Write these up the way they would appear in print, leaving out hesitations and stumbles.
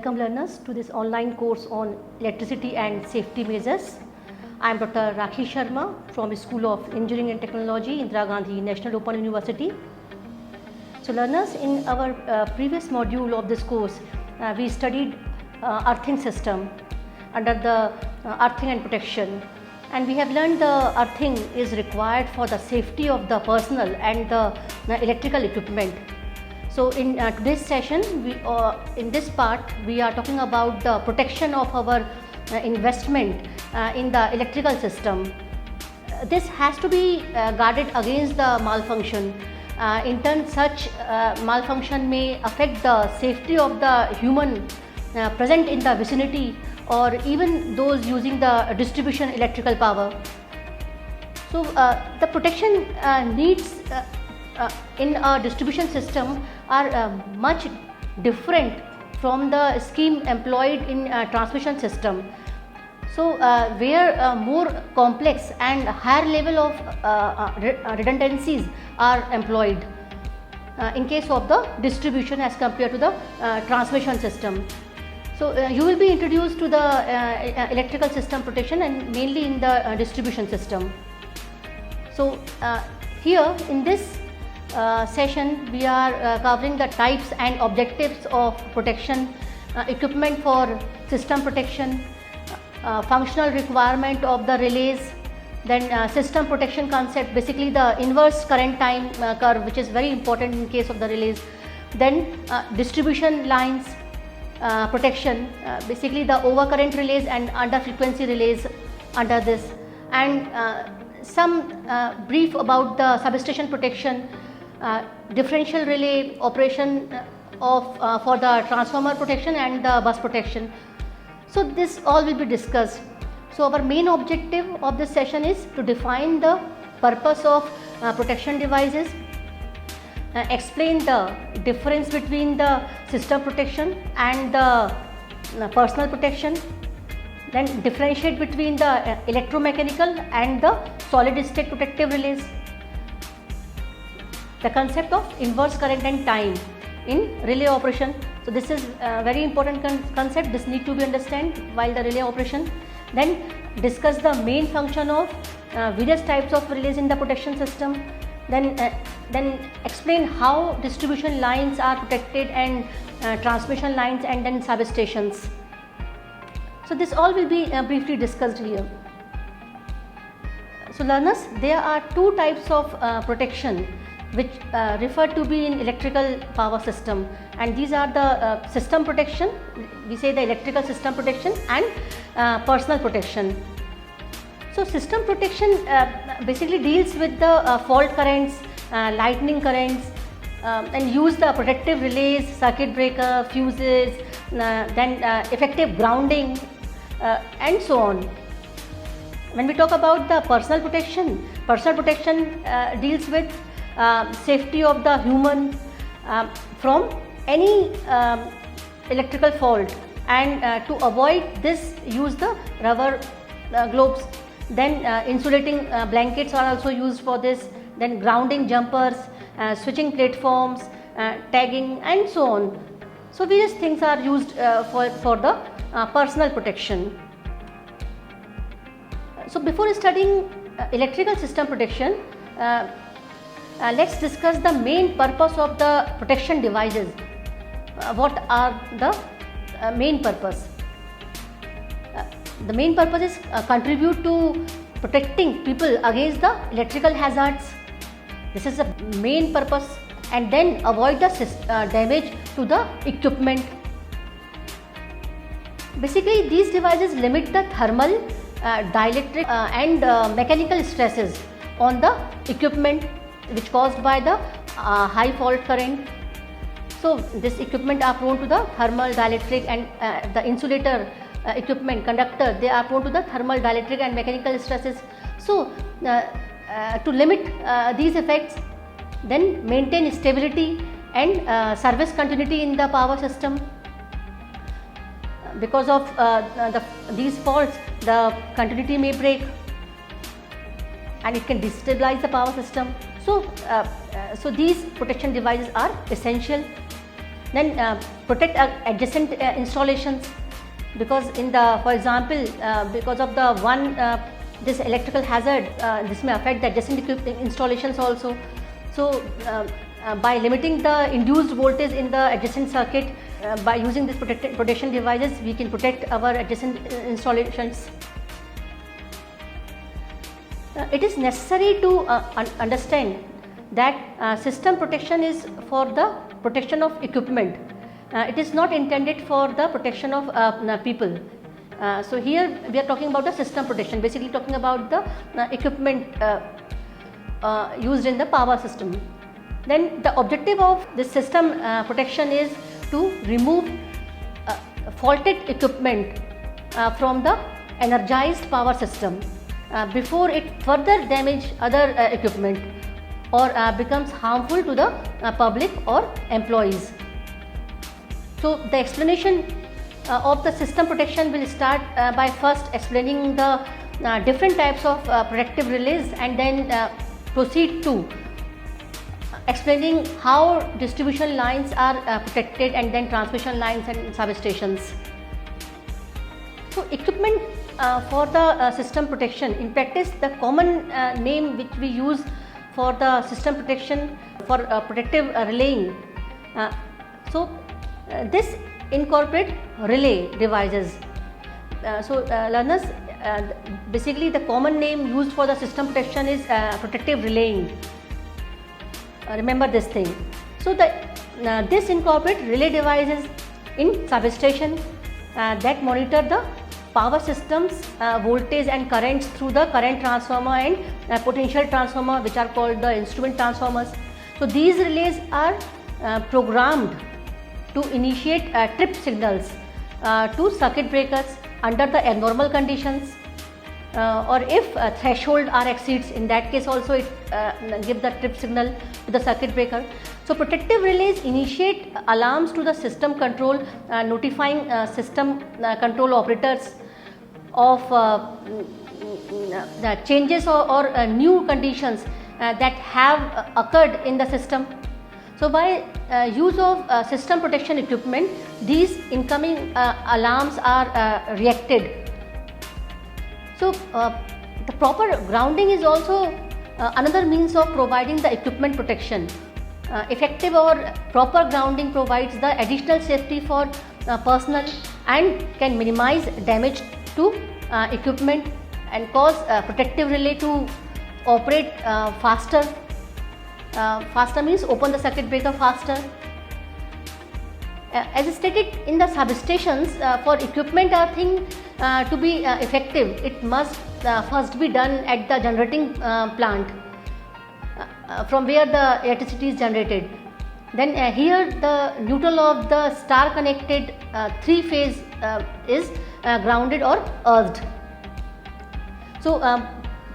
welcome learners to this online course on electricity and safety measures. I am Dr. Rakhi Sharma from School of Engineering and Technology, Indira Gandhi National Open University. So learners, in our previous module of this course, we studied earthing system under the earthing and protection, and we have learned the earthing is required for the safety of the personnel and the electrical equipment. So in today's session, in this part we are talking about the protection of our investment in the electrical system. This has to be guarded against the malfunction. In turn, such malfunction may affect the safety of the human present in the vicinity or even those using the distribution electrical power. So the protection needs in a distribution system are much different from the scheme employed in transmission system. So where more complex and higher level of redundancies are employed in case of the distribution as compared to the transmission system. So you will be introduced to the electrical system protection and mainly in the distribution system. So here in this session we are covering the types and objectives of protection, equipment for system protection, functional requirement of the relays, then system protection concept, basically the inverse current time curve, which is very important in case of the relays, then distribution lines protection, basically the overcurrent relays and under frequency relays under this, and some brief about the substation protection, differential relay operation of for the transformer protection and the bus protection. So this all will be discussed. So our main objective of this session is to define the purpose of protection devices, explain the difference between the system protection and the personal protection, then differentiate between the electromechanical and the solid state protective relays, the concept of inverse current and time in relay operation. So this is a very important concept. This need to be understood while the relay operation. Then discuss the main function of various types of relays in the protection system. Then explain how distribution lines are protected and transmission lines and then substations. So this all will be briefly discussed here. So learners, there are two types of protection which refer to be in electrical power system, and these are the system protection, we say the electrical system protection, and personal protection. So system protection basically deals with the fault currents, lightning currents, and use the protective relays, circuit breaker, fuses, then effective grounding, and so on. When we talk about the personal protection deals with safety of the human from any electrical fault, and to avoid this use the rubber globes, then insulating blankets are also used for this, then grounding jumpers, switching platforms, tagging, and so on. So various things are used for the personal protection. So before studying electrical system protection, let's discuss the main purpose of the protection devices. What are the main purpose? The main purpose is contribute to protecting people against the electrical hazards. This is the main purpose, and then avoid the damage to the equipment. Basically, these devices limit the thermal, dielectric and mechanical stresses on the equipment which caused by the high fault current. So this equipment are prone to the thermal, dielectric, and the insulator equipment, conductor, they are prone to the thermal, dielectric and mechanical stresses. So to limit these effects, then maintain stability and service continuity in the power system. Because of these faults, the continuity may break and it can destabilize the power system. So these protection devices are essential. Then protect adjacent installations, because in the, for example, because of the one this electrical hazard, this may affect the adjacent installations also. So by limiting the induced voltage in the adjacent circuit, by using this protection devices, we can protect our adjacent installations. It is necessary to understand that system protection is for the protection of equipment. It is not intended for the protection of people. So here we are talking about the system protection, basically talking about the equipment used in the power system. Then the objective of this system protection is to remove faulted equipment from the energized power system before it further damage other equipment or becomes harmful to the public or employees. So the explanation of the system protection will start by first explaining the different types of protective relays, and then proceed to explaining how distribution lines are protected, and then transmission lines and substations. So equipment for the system protection, in practice the common name which we use for the system protection for protective relaying. This incorporate relay devices. Learners, basically the common name used for the system protection is protective relaying. Remember this thing. So this incorporate relay devices in substation that monitor the power systems voltage and currents through the current transformer and potential transformer, which are called the instrument transformers. So these relays are programmed to initiate trip signals to circuit breakers under the abnormal conditions, or if threshold R exceeds, in that case also it gives the trip signal to the circuit breaker. So protective relays initiate alarms to the system control, notifying system control operators of the changes or new conditions that have occurred in the system. So by use of system protection equipment, these incoming alarms are reacted. So the proper grounding is also another means of providing the equipment protection. Effective or proper grounding provides the additional safety for personnel and can minimize damage to equipment and cause protective relay to operate faster. Faster means open the circuit breaker faster. As stated in the substations, for equipment thing to be effective, it must first be done at the generating plant from where the electricity is generated. Then here the neutral of the star connected three phase is grounded or earthed. So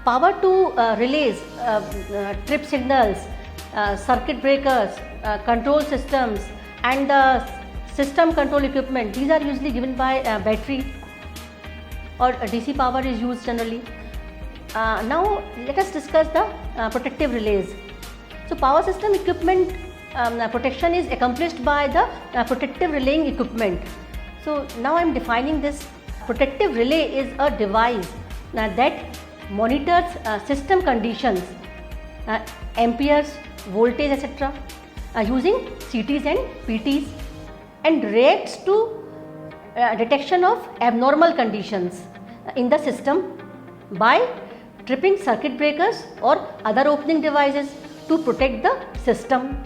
power to relays, trip signals, circuit breakers, control systems and the system control equipment, these are usually given by battery or DC power is used generally. Now let us discuss the protective relays. So power system equipment protection is accomplished by the protective relaying equipment. So now I am defining this. Protective relay is a device that monitors system conditions, amperes, voltage, etc. Using CTs and PTs, and reacts to detection of abnormal conditions in the system by tripping circuit breakers or other opening devices to protect the system.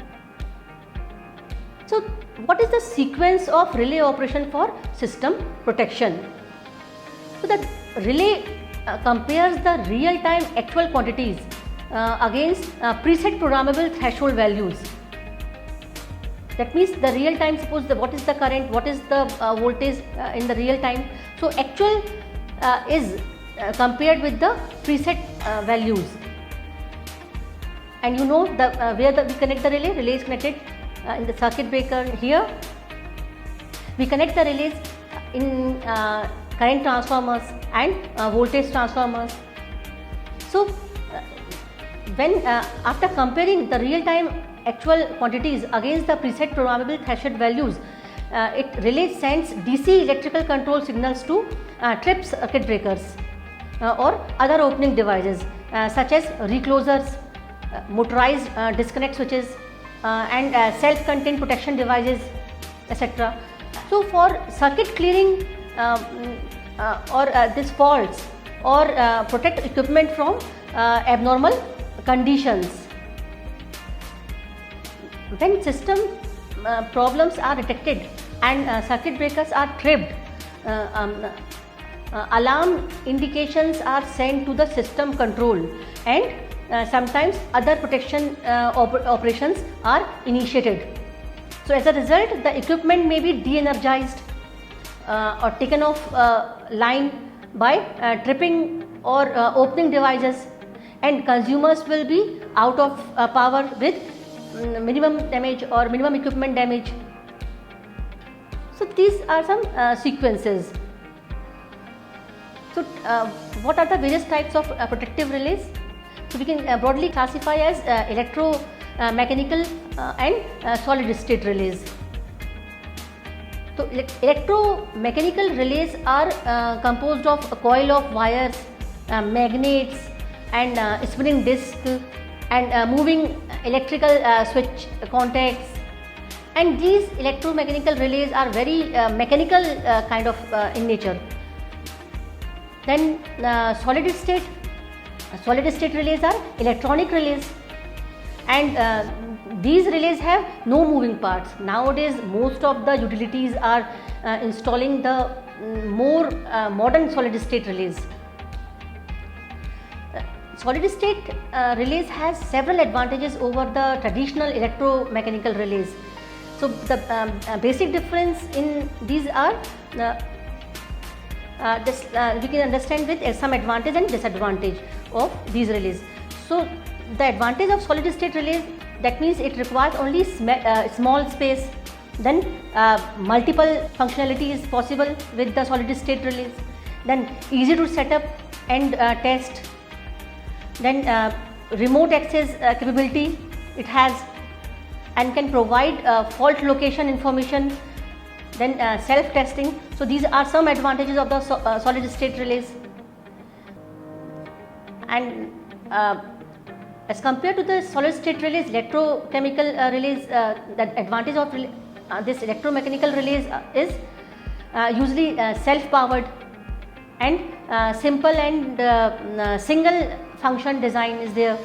So what is the sequence of relay operation for system protection? So the relay compares the real-time actual quantities against preset programmable threshold values. That means the real time, suppose what is the current, what is the voltage in the real time. So actual is compared with the preset values. And you know where we connect the relay. Relay is connected in the circuit breaker here. We connect the relays in current transformers and voltage transformers. So when after comparing the real time actual quantities against the preset programmable threshold values, it relay sends DC electrical control signals to trip circuit breakers or other opening devices such as reclosers, motorized disconnect switches, and self-contained protection devices, etc. So for circuit clearing or these faults or protect equipment from abnormal conditions. When system problems are detected and circuit breakers are tripped, alarm indications are sent to the system control, and sometimes other protection operations are initiated. So as a result, the equipment may be de-energized or taken off line by tripping or opening devices, and consumers will be out of power with minimum damage or minimum equipment damage. So these are some sequences. So what are the various types of protective relays? So we can broadly classify as electromechanical and solid state relays. So electromechanical relays are composed of a coil of wires, magnets, and spinning disc, and moving electrical switch contacts. And these electromechanical relays are very mechanical kind of in nature. Then solid state relays are electronic relays, and these relays have no moving parts. Nowadays most of the utilities are installing the more modern solid state relays. Solid state relays has several advantages over the traditional electromechanical relays. So the basic difference in these are we can understand with some advantage and disadvantage of these relays. So the advantage of solid state relays, that means it requires only small space. Then multiple functionality is possible with the solid state relays. Then easy to set up and test. Then remote access capability it has, and can provide fault location information. Then self-testing. So these are some advantages of the solid state relays. And as compared to the solid state relays, electrochemical relays, the advantage of this electromechanical relays is usually self-powered and simple and single function design is there.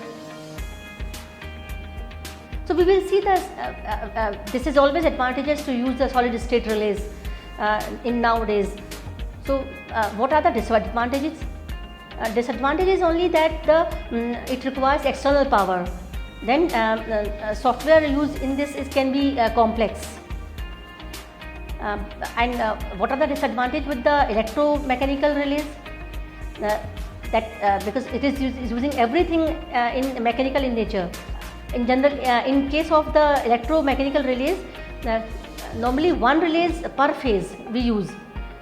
So we will see that this is always advantages to use the solid state relays in nowadays. So what are the disadvantages? Disadvantage is only that it requires external power. Then software used in this can be complex. And what are the disadvantages with the electromechanical relays? Because it is using everything in mechanical in nature. In general, in case of the electromechanical relays, normally one relays per phase we use,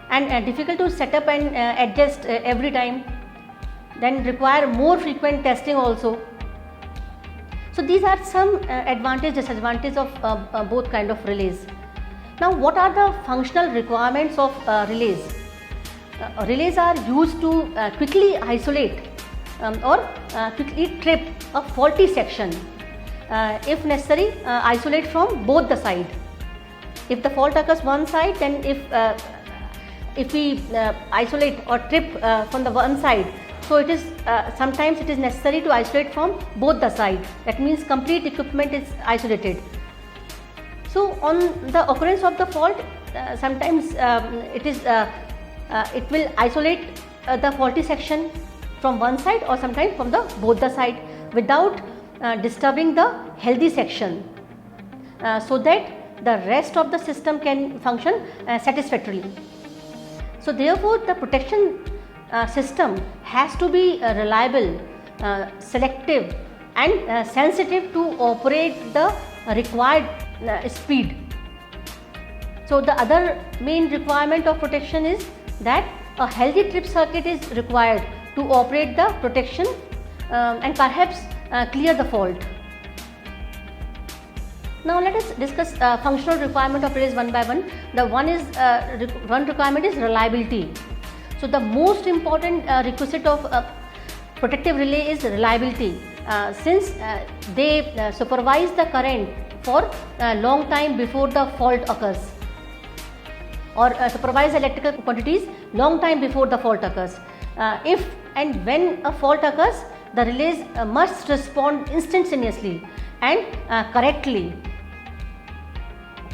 and difficult to set up and adjust every time. Then require more frequent testing also. So these are some advantage disadvantages of both kind of relays. Now what are the functional requirements of relays? Relays are used to quickly isolate or quickly trip a faulty section. If necessary, isolate from both the side. If the fault occurs one side, then if we isolate or trip from the one side, so it is sometimes it is necessary to isolate from both the side. That means complete equipment is isolated. So on the occurrence of the fault, sometimes it will isolate the faulty section from one side or sometimes from the both the side without disturbing the healthy section, so that the rest of the system can function satisfactorily. So therefore the protection system has to be reliable, selective, and sensitive to operate the required speed. So the other main requirement of protection is that a healthy trip circuit is required to operate the protection and perhaps clear the fault. Now let us discuss functional requirement of relays one by one. The one requirement is reliability. So the most important requisite of protective relay is reliability, since they supervise the current for a long time before the fault occurs, or supervise electrical quantities long time before the fault occurs. If and when a fault occurs, the relays must respond instantaneously and correctly.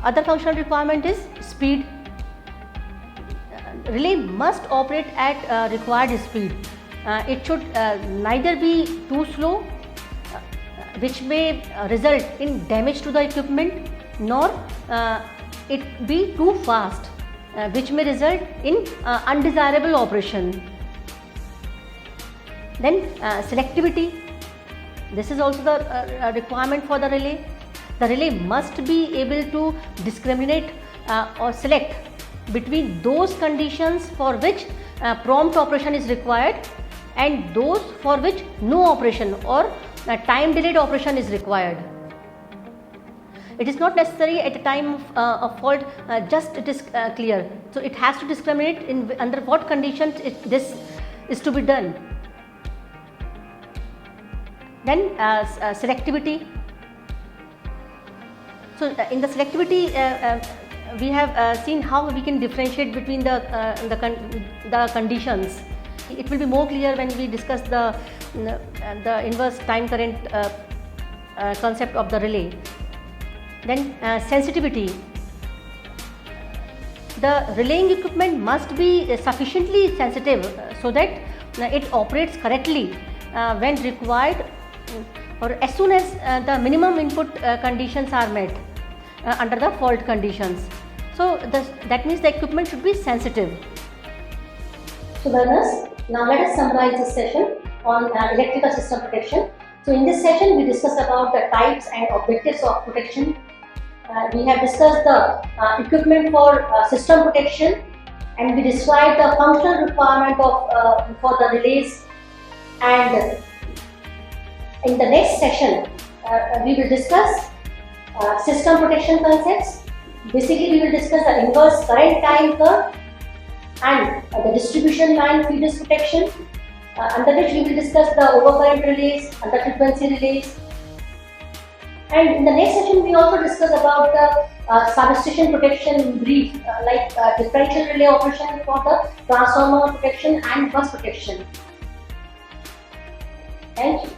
Other functional requirement is speed. Relay must operate at required speed. It should neither be too slow, which may result in damage to the equipment, nor it be too fast, which may result in undesirable operation. Then selectivity. This is also the requirement for the relay. The relay must be able to discriminate or select between those conditions for which prompt operation is required and those for which no operation or time delayed operation is required. It is not necessary at a time of fault just it is clear. So it has to discriminate in under what conditions this is to be done. Then selectivity. So in the selectivity we have seen how we can differentiate between the conditions. It will be more clear when we discuss the inverse time current concept of the relay. Then sensitivity. The relaying equipment must be sufficiently sensitive so that it operates correctly when required, or as soon as the minimum input conditions are met under the fault conditions. So that means the equipment should be sensitive. So learners, now let us summarize this session on electrical system protection. So in this session we discussed about the types and objectives of protection. We have discussed the equipment for system protection, and we described the functional requirement of for the relays. And in the next session we will discuss system protection concepts. Basically we will discuss the inverse current time curve and the distribution line feeders protection, under which we will discuss the overcurrent relays, under frequency relays. And in the next session we also discuss about the substation protection in brief, like differential relay operation for the transformer protection and bus protection. Thank you.